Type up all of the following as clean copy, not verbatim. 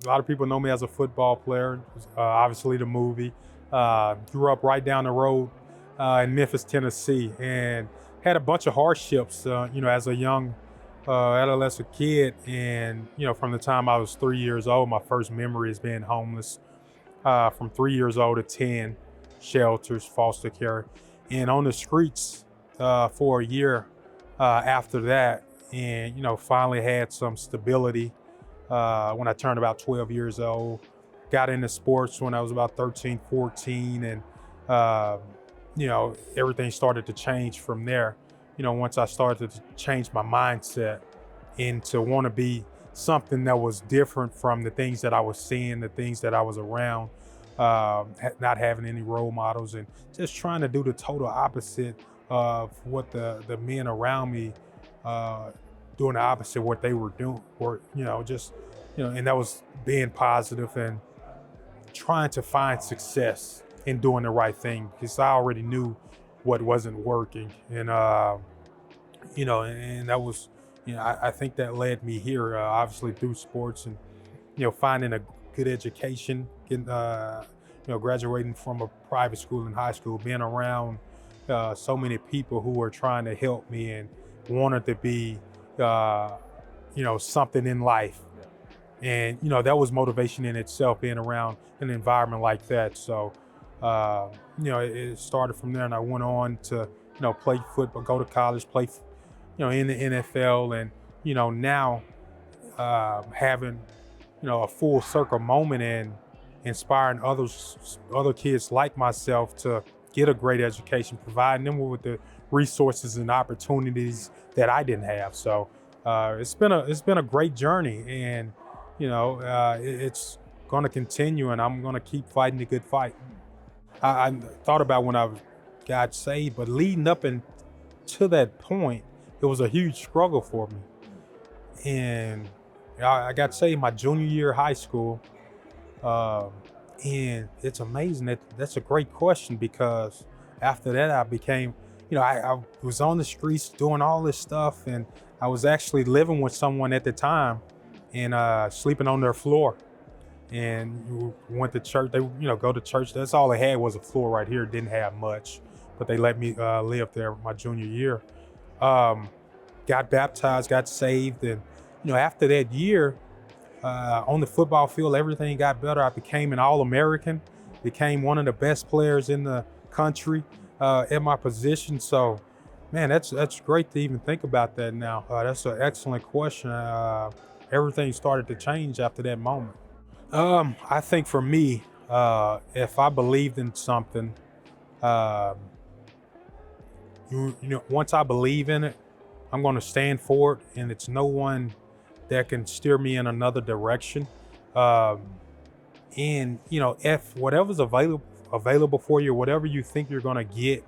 A lot of people know me as a football player, obviously the movie. Grew up right down the road in Memphis, Tennessee, and had a bunch of hardships, as a young adolescent kid. And, from the time I was 3 years old, my first memory is being homeless. From 3 years old to 10, shelters, foster care, and on the streets for a year after that. And, finally had some stability when I turned about 12 years old. Got into sports when I was about 13, 14, and uh, everything started to change from there. Once I started to change my mindset and to want to be something that was different from the things that I was seeing, the things that I was around, not having any role models, and just trying to do the total opposite of what the men around me doing the opposite of what they were doing, or and that was being positive and trying to find success in doing the right thing, because I already knew what wasn't working. And and that was, I think that led me here, obviously through sports, and finding a good education, getting graduating from a private school and high school, being around so many people who were trying to help me and wanted to be something in life. And that was motivation in itself, being around an environment like that. So it started from there, and I went on to play football, go to college, play in the NFL. And now having a full circle moment and inspiring other kids like myself to get a great education, providing them with the resources and opportunities that I didn't have. So it's been a great journey, and it's going to continue, and I'm going to keep fighting the good fight. I thought about when I got saved, but leading up to that point, it was a huge struggle for me. And I got saved my junior year of high school. And it's amazing. That's a great question, because after that I became, I was on the streets doing all this stuff, and I was actually living with someone at the time and sleeping on their floor. And went to church. They, go to church. That's all they had was a floor right here. Didn't have much, but they let me live there my junior year. Got baptized, got saved, and after that year, on the football field, everything got better. I became an All-American, became one of the best players in the country at my position. So, man, that's great to even think about that now. That's an excellent question. Everything started to change after that moment. I think for me, if I believed in something, uh, once I believe in it, I'm going to stand for it, and it's no one that can steer me in another direction. Um, and if whatever's available for you, whatever you think you're going to get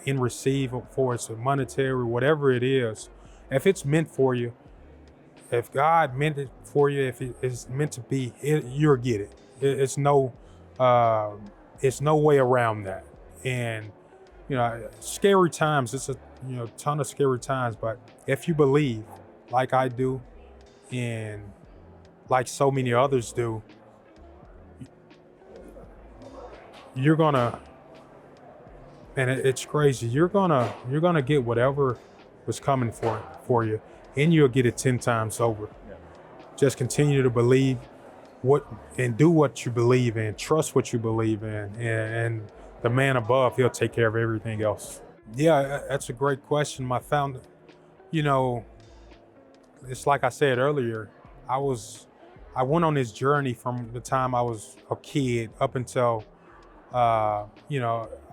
in receive for it's monetary, whatever it is, if it's meant for you, if God meant it for you, if it's meant to be, you'll get it. Uh, it's no way around that. And scary times. It's a ton of scary times. But if you believe, like I do, and like so many others do, you're gonna, and it's crazy. You're gonna get whatever was coming for you, and you'll get it 10 times over. Yeah. Just continue to believe and do what you believe in, trust what you believe in, and the man above, he'll take care of everything else. Yeah, that's a great question. You know, it's like I said earlier, I went on this journey from the time I was a kid up until, I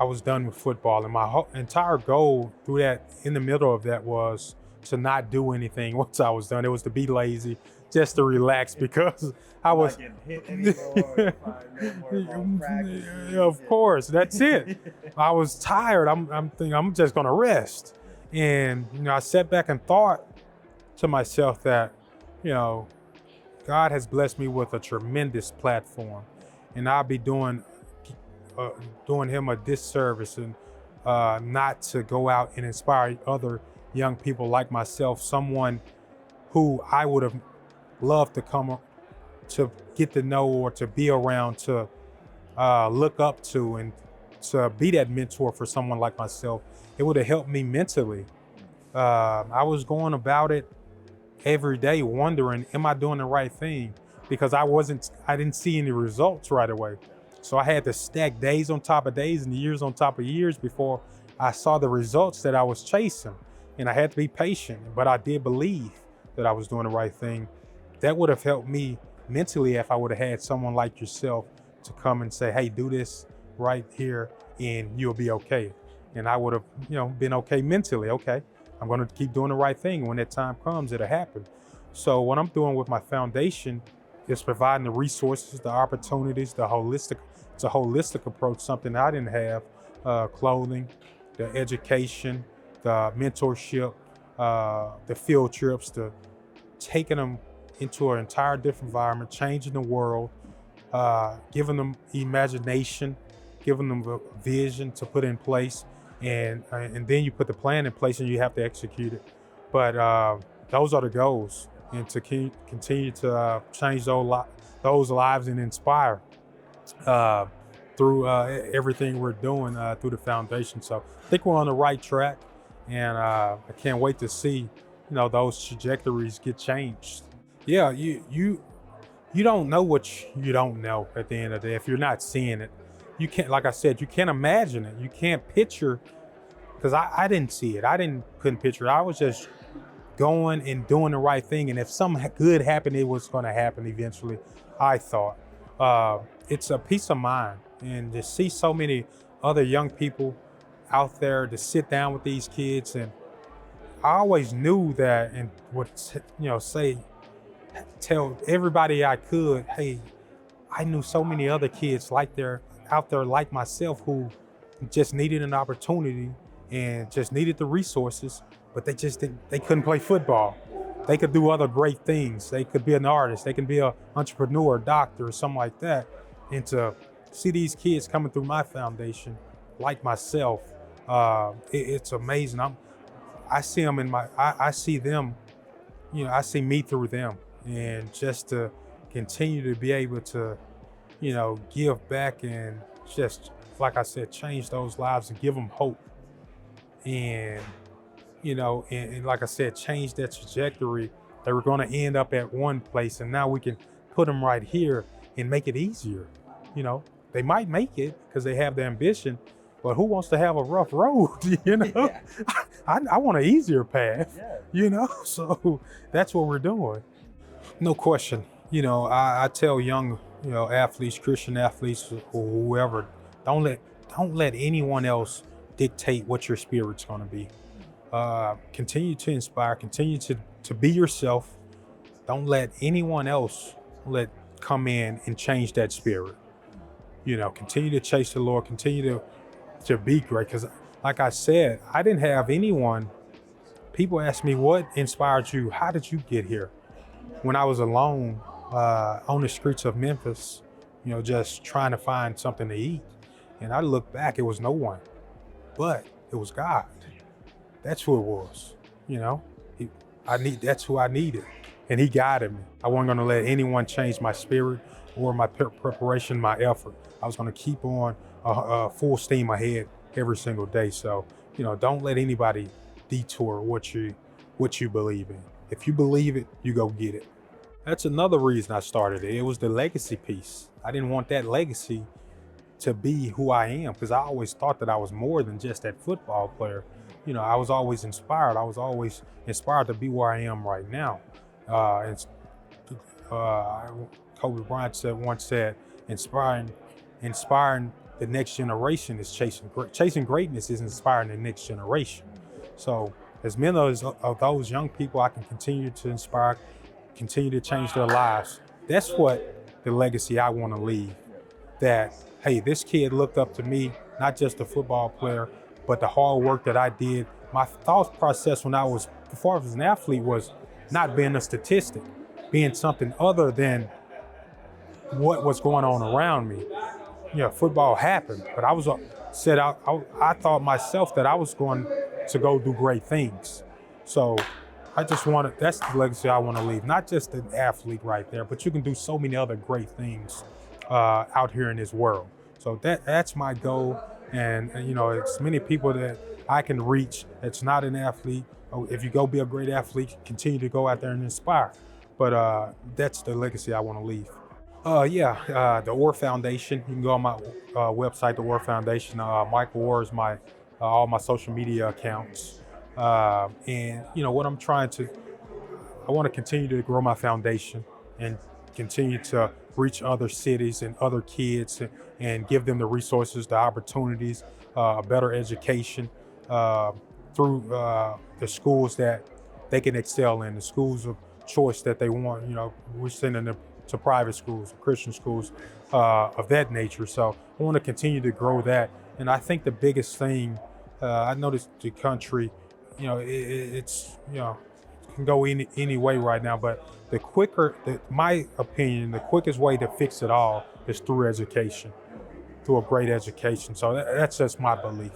was done with football. And my entire goal through that, in the middle of that, was to not do anything once I was done. It was to be lazy, just to relax, because I was. Not getting hit anymore. If I no more long practice. Yeah, of course, that's it. I was tired. I'm thinking I'm just gonna rest, and I sat back and thought to myself that, God has blessed me with a tremendous platform, and I'll be doing him a disservice and not to go out and inspire other young people like myself, someone who I would have loved to come to get to know or to be around, to look up to, and to be that mentor for someone like myself, it would have helped me mentally. I was going about it every day wondering, am I doing the right thing? Because I didn't see any results right away. So I had to stack days on top of days and years on top of years before I saw the results that I was chasing. And I had to be patient, but I did believe that I was doing the right thing. That would have helped me mentally if I would have had someone like yourself to come and say, hey, do this right here and you'll be okay. And I would have, been okay mentally. Okay, I'm going to keep doing the right thing. When that time comes, it'll happen. So what I'm doing with my foundation is providing the resources, the opportunities, it's a holistic approach, something I didn't have, clothing, the education, the mentorship, the field trips, the taking them into an entire different environment, changing the world, giving them imagination, giving them a vision to put in place, and then you put the plan in place and you have to execute it. But those are the goals, and to continue to change those lives and inspire through everything we're doing through the foundation. So I think we're on the right track, and I can't wait to see those trajectories get changed. Yeah, you don't know what you don't know at the end of the day. If you're not seeing it, you can't, like I said, you can't imagine it. You can't picture, because I didn't see it. Couldn't picture it. I was just going and doing the right thing. And if something good happened, it was going to happen eventually, I thought. It's a peace of mind. And to see so many other young people out there, to sit down with these kids. And I always knew that, and would, tell everybody I could, hey, I knew so many other kids out there like myself, who just needed an opportunity and just needed the resources, but they couldn't play football. They could do other great things. They could be an artist. They can be an entrepreneur, doctor, or something like that. And to see these kids coming through my foundation, like myself, it's amazing. I see them I see them, I see me through them. And just to continue to be able to, give back and just, like I said, change those lives and give them hope. And, and like I said, change that trajectory. They were going to end up at one place, and now we can put them right here and make it easier. They might make it because they have the ambition, but who wants to have a rough road? Yeah. I want an easier path, Yeah. So that's what we're doing. No question. I tell young, athletes, Christian athletes, or whoever, don't let anyone else dictate what your spirit's going to be. Continue to inspire. Continue to be yourself. Don't let anyone else come in and change that spirit. Continue to chase the Lord. Continue to be great. Because, like I said, I didn't have anyone. People ask me, what inspired you? How did you get here? When I was alone on the streets of Memphis, just trying to find something to eat. And I look back, it was no one, but it was God. That's who it was. That's who I needed. And he guided me. I wasn't going to let anyone change my spirit or my preparation, my effort. I was going to keep on full steam ahead every single day. So, don't let anybody detour what you believe in. If you believe it, you go get it. That's another reason I started it. It was the legacy piece. I didn't want that legacy to be who I am, because I always thought that I was more than just that football player. I was always inspired. I was always inspired to be where I am right now. Kobe Bryant once said, inspiring the next generation is chasing greatness is inspiring the next generation. So as many of those young people I can continue to inspire, continue to change their lives, that's what the legacy I want to leave. That, hey, this kid looked up to me, not just a football player, but the hard work that I did. My thought process before I was an athlete, was not being a statistic, being something other than what was going on around me. Football happened, but I thought myself that I was going to go do great things. So I just want to, that's the legacy I want to leave. Not just an athlete right there, but you can do so many other great things out here in this world. So that's my goal. And, it's many people that I can reach that's not an athlete. Oh, if you go be a great athlete, continue to go out there and inspire. But that's the legacy I want to leave. The Oher Foundation. You can go on my website, the Oher Foundation. Michael Oher is my all my social media accounts. And what I want to continue to grow my foundation and continue to reach other cities and other kids and give them the resources, the opportunities, a better education through the schools that they can excel in, the schools of choice that they want. We're sending them to private schools, Christian schools of that nature. So I want to continue to grow that. And I think the biggest thing, I noticed the country, it's can go any way right now, but my opinion, the quickest way to fix it all is through education, through a great education. So that's just my belief.